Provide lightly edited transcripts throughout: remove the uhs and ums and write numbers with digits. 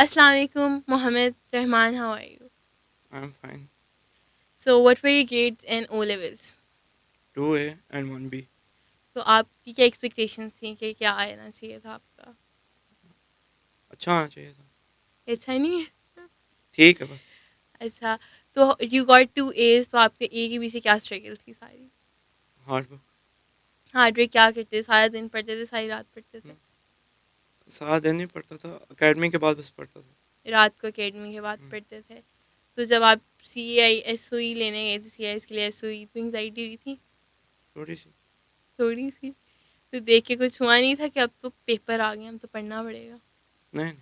Assalamu alaikum, Mohammed Rahman. How are you? I'm fine. So, what were your grades in O levels? 2A and 1B. تو آپ کی کیا expectations تھیں کہ کیا آنا چاہیے تھا آپ کا؟ اچھا آنا چاہیے تھا. اچھا نہیں ہے؟ ٹھیک ہے بس. اچھا تو یو گاٹ 2 A's، تو آپ کے اے کے پیچھے کیا اسٹرگل تھی ساری؟ Hard work. ہارڈ ورک کیا کرتے تھے؟ سارا دن پڑھتے تھے، ساری رات پڑھتے تھے؟ سارا دن نہیں پڑھتا تھا، اکیڈمی کے بعد بس پڑھتا تھا. رات کو اکیڈمی کے بعد پڑھتے تھے. تو جب آپ CAI SOE لینے گئے تھے، CIS کے لیے SOE، تو انگزائٹی ہوئی تھی؟ تھوڑی سی. تھوڑی سی. تو دیکھ کے کچھ ہوا نہیں تھا کہ اب تو پیپر آ گئے، ہم تو پڑھنا پڑے گا؟ نہیں.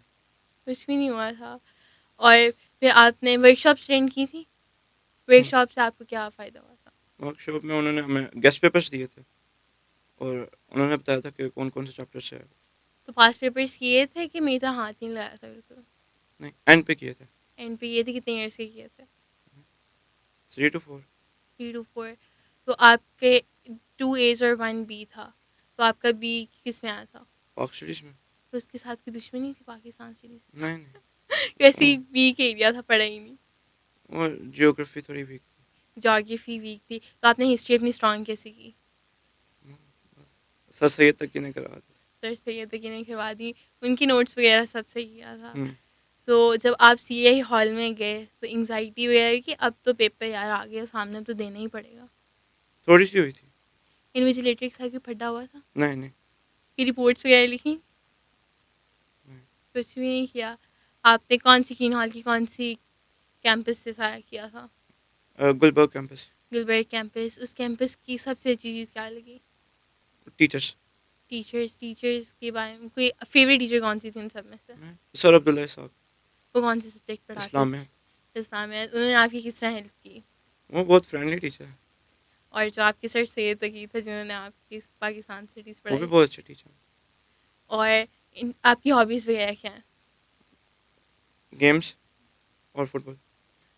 کچھ بھی نہیں ہوا تھا. اور پھر آپ نے ورک شاپ اٹینڈ کی تھی. ورک شاپ سے آپ کو کیا فائدہ ہوا تھا؟ ورک شاپ میں انہوں نے ہمیں گیسٹ پیپرس دیے تھے اور انہوں نے بتایا تھا کہ کون کون سے چیپٹر سے. تو پاس پیپرس کیے تھے کہ میرا ہاتھ نہیں لگایا تھا بالکل؟ نہیں، اینڈ پہ کیے تھے. اینڈ پہ یہ تھے کتنے ایئرس کے کیے تھے؟ 3 to 4. 3 to 4. تو آپ کے 2 A's اور 1B تھا، تو آپ کا بی کس میں آیا تھا؟ پاک اسٹڈیز میں. تو اس کے ساتھ کوئی دشمنی تھی پاکستان اسٹڈیز سے؟ نہیں نہیں. ویسے ہی بی کے ایریا تھا، پڑھا ہی نہیں. وہ جیوگرافی تھوڑی ویک تھی. جاگرفی ویک تھی. تو آپ نے ہسٹری اپنی اسٹرانگ کیسے کی؟ سر سید تک کی نہیں کروا تھا. سر سید تک نہیں کروا دی، ان کی نوٹس وغیرہ سب سے کیا تھا. ہوں. تو جب آپ CA ہال میں گئے تو انگزائٹی وغیرہ کہ اب تو پیپر یار آ گیا سامنے، اب تو دینا ہی پڑے گا؟ تھوڑی سی ہوئی تھی. انویجیلیٹر کے ساتھ کوئی پھڈا ہوا تھا نہیں نہیں. کہ رپورٹس وغیرہ لکھی؟ کچھ بھی نہیں کیا. آپ نے کون سی گرین ہال کی کون سی کیمپس سے سارا کیا تھا؟ گلبرگ کیمپس. گلبرگ کیمپس. اس کیمپس کی سب سے اچھی چیز کیا لگی؟ ٹیچرس. ٹیچرس کے بارے میں کوئی فیوریٹ ٹیچر کون سی تھی ان سب میں سے؟ سر عبداللہ صاحب. وہ کون سے سبجیکٹ پڑھاتے اسلام تھے؟ میں. اسلام میں. انہوں نے آپ کی کس طرح ہیلپ کی؟ وہ بہت فرینڈلی ٹیچر ہے. اور جو آپ کے سر سید تقی تھے جنہوں نے آپ کی پاکستان سٹیز وہ بھی پڑھائی، بہت اچھے ٹیچر ہیں. اور آپ کی ہابیز وغیرہ کیا ہیں؟ گیمس اور فٹ بال.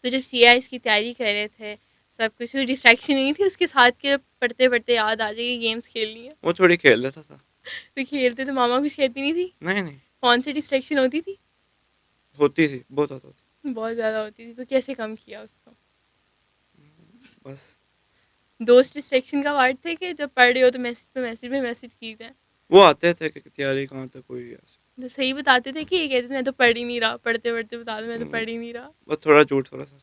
تو جب CIS کی تیاری کر رہے تھے سب کچھ ڈسٹریکشن نہیں تھی اس کے ساتھ کہ پڑھتے پڑھتے یاد آ جائے کہ گیمس کھیلنی ہے؟ وہ تھوڑی کھیل لیتا تھا. تو کھیلتے تو ماما کچھ کہتی نہیں تھی؟ نہیں نہیں. کون سی ڈسٹریکشن ہوتی تھی؟ ہوتی تھی، بہت زیادہ ہوتی. بہت زیادہ ہوتی تھی. تو کیسے کم کیا اس کو؟ بس. دوست ڈسٹریکشن کا وارڈ تھے کہ جب پڑھ رہے ہو تو میسج کی جائیں؟ وہ آتے تھے کہ تیاری کہاں تک ہوئی ہے. تو صحیح بتاتے تھے کہ یہ کہتے تھے میں تو پڑھ ہی نہیں رہا، پڑھتے پڑھتے بتا دوں میں تو پڑھ ہی نہیں رہا؟ بس تھوڑا جھوٹ تھوڑا سا.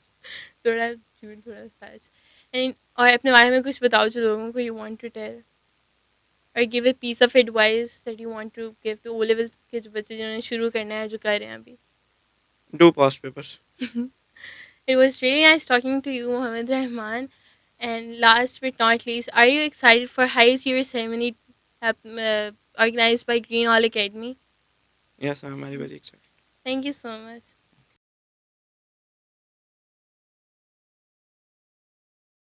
تھوڑا جھوٹ تھوڑا سچ. اور اپنے بارے میں کچھ بتاؤ جو لوگوں کو یو وانٹ ٹو ٹیل، اور give a piece of advice that you want to give to O level کے جو بچے جنہوں نے شروع کرنا ہے، جو کر رہے ہیں ابھی. Do pass papers. It was really nice talking to you, Mohammed Rahman. And last but not least, are you excited for highest year ceremony organized by Green Hall Academy? Yes I am very very excited. Thank you so much.